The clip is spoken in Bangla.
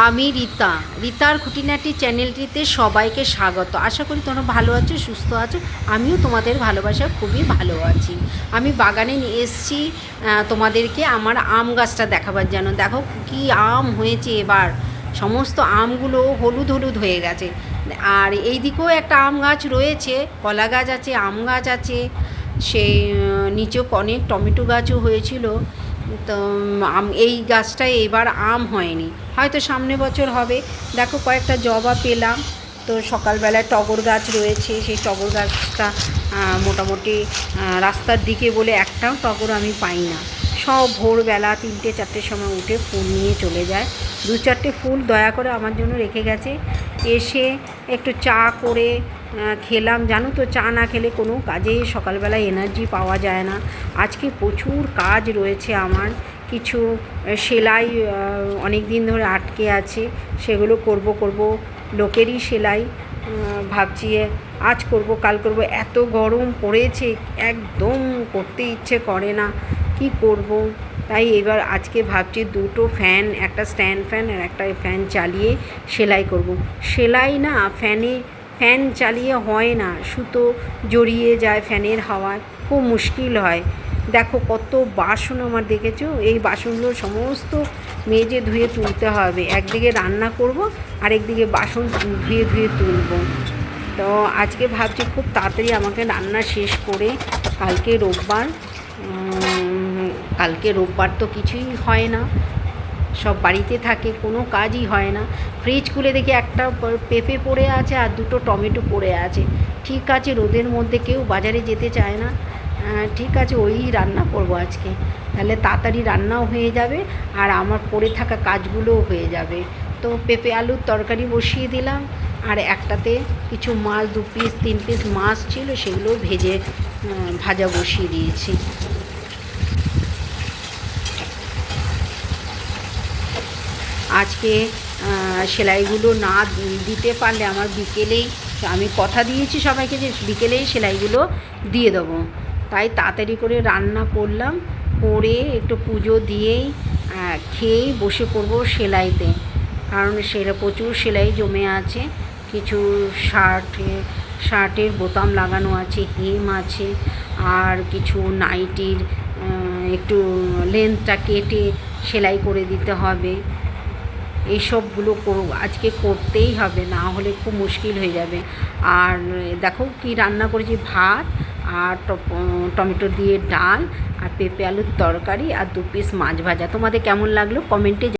আমি রিতার খুঁটিনাটি চ্যানেলটিতে সবাইকে স্বাগত। আশা করি তোমরা ভালো আছো, সুস্থ আছো। আমিও তোমাদের ভালোবাসা খুবই ভালো আছি। আমি বাগানে নিয়ে এসেছি তোমাদেরকে আমার আম গাছটা দেখাবার জন্য। দেখো কি আম হয়েছে এবার, সমস্ত আমগুলো হলুদ হলুদ হয়ে গেছে। আর এই দিকেও একটা আম গাছ রয়েছে, কলা গাছ আছে, আম গাছ আছে, সেই নিচেও অনেক টমেটো গাছও হয়েছিল। তো এই গাছটায় এবার আম হয়নি, হয়তো সামনে বছর হবে। দেখো কয়েকটা জবা পেলাম। তো সকালবেলায় টগর গাছ রয়েছে, সেই টগর গাছটা মোটামুটি রাস্তার দিকে বলে একটাও টগর আমি পাই না। সব ভোরবেলা 3টে-4টের সময় উঠে ফুল নিয়ে চলে যায়। 2-4টে ফুল দয়া করে আমার জন্য রেখে গেছে। এসে একটু চা করে খেলাম। জানো তো, চা না খেলে কোনো কাজে সকালবেলায় এনার্জি পাওয়া যায় না। আজকে প্রচুর কাজ রয়েছে আমার। কিছু সেলাই অনেক দিন ধরে আটকে আছে, সেগুলো করব। লোকেরই সেলাই, ভাবছি আজ করব কাল করব। এত গরম পড়েছে, একদম করতে ইচ্ছে করে না, কি করব। তাই এবার আজকে ভাবছি 2টো ফ্যান, একটা স্ট্যান্ড ফ্যান আর একটা ফ্যান চালিয়ে সেলাই করব। সেলাই না, ফ্যান চালিয়ে হয় না, সুতো জড়িয়ে যায় ফ্যানের হাওয়ায়, খুব মুশকিল হয়। দেখো কত বাসন আমার, দেখেছো? এই বাসনগুলো সমস্ত মেজে ধুয়ে তুলতে হবে। একদিকে রান্না করব, আরেকদিকে বাসন ধুয়ে তুলব। তো আজকে ভাবছি খুব তাড়াতাড়ি আমাকে রান্না শেষ করে, কালকে রোববার তো কিছুই হয় না, সব বাড়িতে থাকে, কোনো কাজই হয় না। ফ্রিজ খুলে দেখি একটা পেঁপে পড়ে আছে আর 2টো টমেটো পড়ে আছে। ঠিক আছে, রোদের মধ্যে কেউ বাজারে যেতে চায় না, ঠিক আছে ওই রান্না করব আজকে। তাহলে তাড়াতাড়ি রান্নাও হয়ে যাবে আর আমার পড়ে থাকা কাজগুলোও হয়ে যাবে। তো পেঁপে আলুর তরকারি বসিয়ে দিলাম, আর একটাতে কিছু মাছ, 2 পিস 3 পিস মাছ ছিল, সেগুলো ভাজা বসিয়ে দিয়েছি। আজকে সেলাইগুলো না দিতে পারলে আমার বিকেলেই, আমি কথা দিয়েছি সবাইকে যে বিকেলেই সেলাইগুলো দিয়ে দেবো। তাই তাড়াতাড়ি করে রান্না করলাম, করে একটু পুজো দিয়েই খেয়েই বসে পড়বো সেলাইতে। কারণ প্রচুর সেলাই জমে আছে। কিছু শার্টের বোতাম লাগানো আছে, হেম আছে, আর কিছু নাইটির একটু লেন্থটা কেটে সেলাই করে দিতে হবে। এইসবগুলো আজকে করতেই হবে, না হলে খুব মুশকিল হয়ে যাবে। আর দেখো কি রান্না করেছি, ভাত আর টমেটো দিয়ে ডাল আর পেঁপে আলুর তরকারি আর 2 পিস মাছ ভাজা। তোমাদের কেমন লাগলো কমেন্টে